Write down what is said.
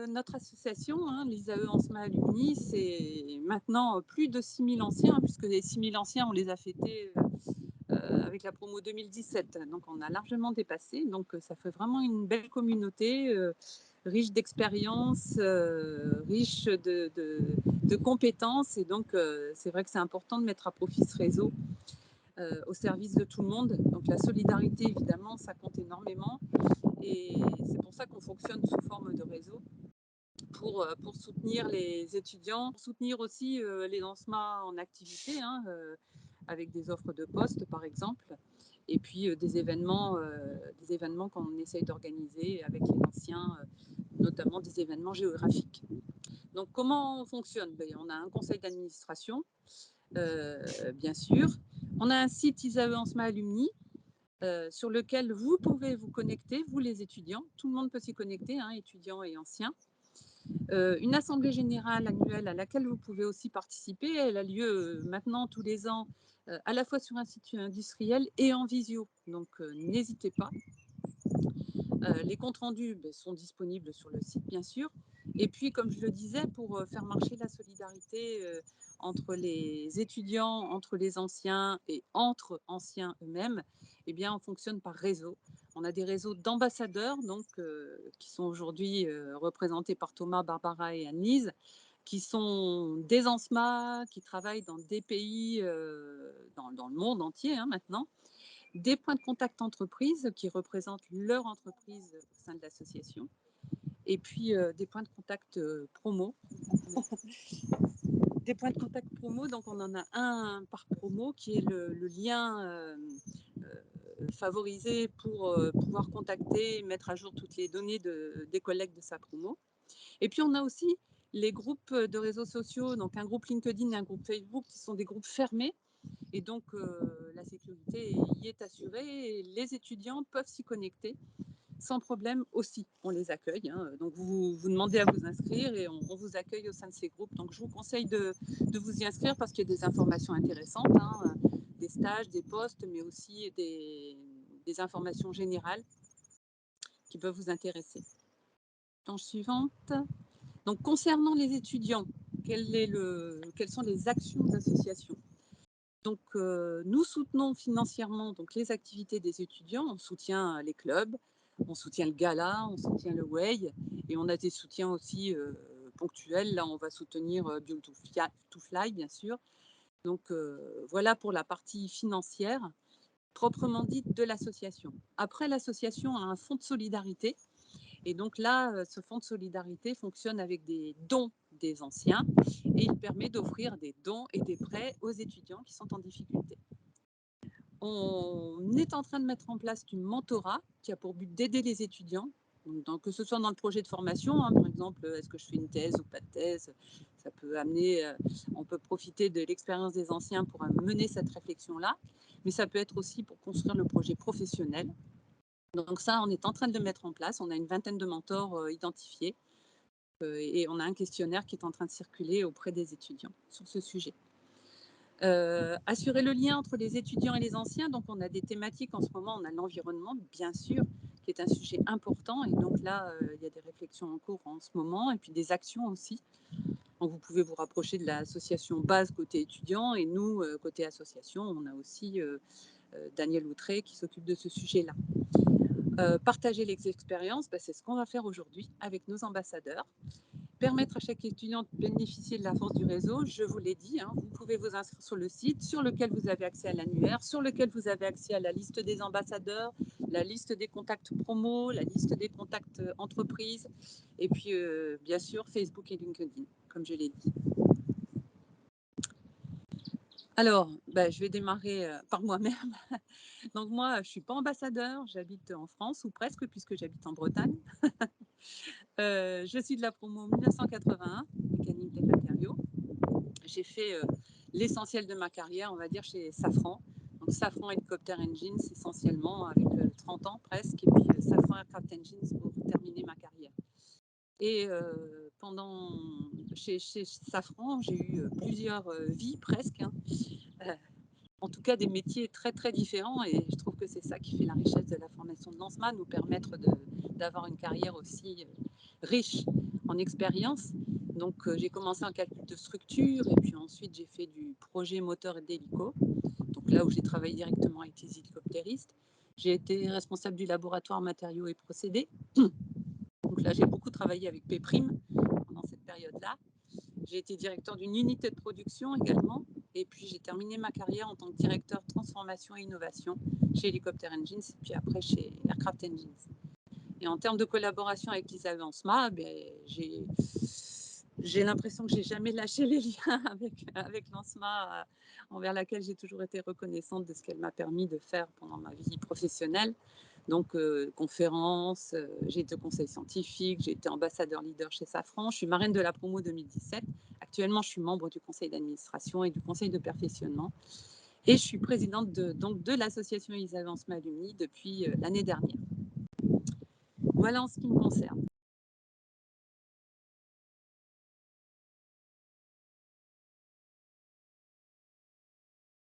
Notre association, hein, l'ISAE Ancema Alumni, c'est maintenant plus de 6000 anciens, puisque les 6000 anciens, on les a fêtés avec la promo 2017. Donc, on a largement dépassé. Donc, ça fait vraiment une belle communauté, riche d'expériences, riche de compétences. Et donc, c'est vrai que c'est important de mettre à profit ce réseau au service de tout le monde. Donc, la solidarité, évidemment, ça compte énormément. Et c'est pour ça qu'on fonctionne sous forme de réseau pour soutenir les étudiants, pour soutenir aussi les lancements en activité, hein, avec des offres de poste par exemple, et puis des événements qu'on essaye d'organiser avec les anciens, notamment des événements géographiques. Donc comment on fonctionne? On a un conseil d'administration, bien sûr. On a un site ISAE Ancema Alumni, sur lequel vous pouvez vous connecter, vous les étudiants. Tout le monde peut s'y connecter, hein, étudiants et anciens. Une assemblée générale annuelle à laquelle vous pouvez aussi participer. Elle a lieu maintenant tous les ans, à la fois sur un site industriel et en visio. Donc n'hésitez pas. Les comptes rendus sont disponibles sur le site, bien sûr. Et puis, comme je le disais, pour faire marcher la solidarité entre les étudiants, entre les anciens et entre anciens eux-mêmes, eh bien, on fonctionne par réseau. On a des réseaux d'ambassadeurs, donc, qui sont aujourd'hui représentés par Thomas, Barbara et Annelise, qui sont des ANSMA, qui travaillent dans des pays, dans le monde entier, hein, maintenant. Des points de contact entreprises qui représentent leur entreprise au sein de l'association. Et puis des points de contact promo. Des points de contact promo, donc on en a un par promo qui est le lien favorisé pour pouvoir contacter, mettre à jour toutes les données des collègues de sa promo. Et puis on a aussi les groupes de réseaux sociaux, donc un groupe LinkedIn et un groupe Facebook qui sont des groupes fermés. Et donc, la sécurité y est assurée et les étudiants peuvent s'y connecter sans problème aussi. On les accueille. Hein. Donc, vous demandez à vous inscrire et on vous accueille au sein de ces groupes. Donc, je vous conseille de vous y inscrire parce qu'il y a des informations intéressantes, hein, des stages, des postes, mais aussi des informations générales qui peuvent vous intéresser. Page suivante. Donc, concernant les étudiants, quelles sont les actions d'association? Donc, nous soutenons financièrement donc, les activités des étudiants. On soutient les clubs, on soutient le gala, on soutient le WEI et on a des soutiens aussi ponctuels. Là, on va soutenir Build to Fly, bien sûr. Donc, voilà pour la partie financière, proprement dite, de l'association. Après, l'association a un fonds de solidarité. Et donc là, ce fonds de solidarité fonctionne avec des dons des anciens et il permet d'offrir des dons et des prêts aux étudiants qui sont en difficulté. On est en train de mettre en place du mentorat qui a pour but d'aider les étudiants, donc, que ce soit dans le projet de formation, hein, par exemple, est-ce que je fais une thèse ou pas de thèse, ça peut amener, on peut profiter de l'expérience des anciens pour mener cette réflexion-là, mais ça peut être aussi pour construire le projet professionnel. Donc ça, on est en train de le mettre en place. On a une vingtaine de mentors identifiés et on a un questionnaire qui est en train de circuler auprès des étudiants sur ce sujet. Assurer le lien entre les étudiants et les anciens. Donc on a des thématiques en ce moment. On a l'environnement, bien sûr, qui est un sujet important. Et donc là, il y a des réflexions en cours en ce moment et puis des actions aussi. Donc vous pouvez vous rapprocher de l'association base côté étudiant et nous, côté association, on a aussi Daniel Outré qui s'occupe de ce sujet-là. Partager les expériences, c'est ce qu'on va faire aujourd'hui avec nos ambassadeurs. Permettre à chaque étudiant de bénéficier de la force du réseau, je vous l'ai dit, hein, vous pouvez vous inscrire sur le site sur lequel vous avez accès à l'annuaire, sur lequel vous avez accès à la liste des ambassadeurs, la liste des contacts promo, la liste des contacts entreprises, et puis bien sûr Facebook et LinkedIn, comme je l'ai dit. Alors, je vais démarrer par moi-même. Donc moi, je ne suis pas ambassadeur, j'habite en France, ou presque, puisque j'habite en Bretagne. Je suis de la promo 1981, mécanique des matériaux. J'ai fait l'essentiel de ma carrière, on va dire, chez Safran. Donc Safran Helicopter Engines, essentiellement, avec 30 ans presque, et puis Safran Aircraft Engines pour terminer ma carrière. Et chez Safran, j'ai eu plusieurs vies presque, hein. En tout cas des métiers très très différents et je trouve que c'est ça qui fait la richesse de la formation de lancement, nous permettre d'avoir une carrière aussi riche en expérience. Donc, j'ai commencé en calcul de structure et puis ensuite j'ai fait du projet moteur et d'hélico. Donc là où j'ai travaillé directement avec les hélicoptéristes. J'ai été responsable du laboratoire matériaux et procédés. Donc là, j'ai beaucoup travaillé avec Péprime pendant cette période-là. J'ai été directeur d'une unité de production également. Et puis, j'ai terminé ma carrière en tant que directeur transformation et innovation chez Helicopter Engines et puis après chez Aircraft Engines. Et en termes de collaboration avec l'ISAE ANSMA, j'ai l'impression que j'ai jamais lâché les liens avec l'ANSMA, envers laquelle j'ai toujours été reconnaissante de ce qu'elle m'a permis de faire pendant ma vie professionnelle. Donc, conférences, j'ai été au conseil scientifique, j'ai été ambassadeur leader chez Safran, je suis marraine de la promo 2017. Actuellement, je suis membre du conseil d'administration et du conseil de perfectionnement. Et je suis présidente de l'association ISAE ANSMA Alumni depuis l'année dernière. Voilà en ce qui me concerne.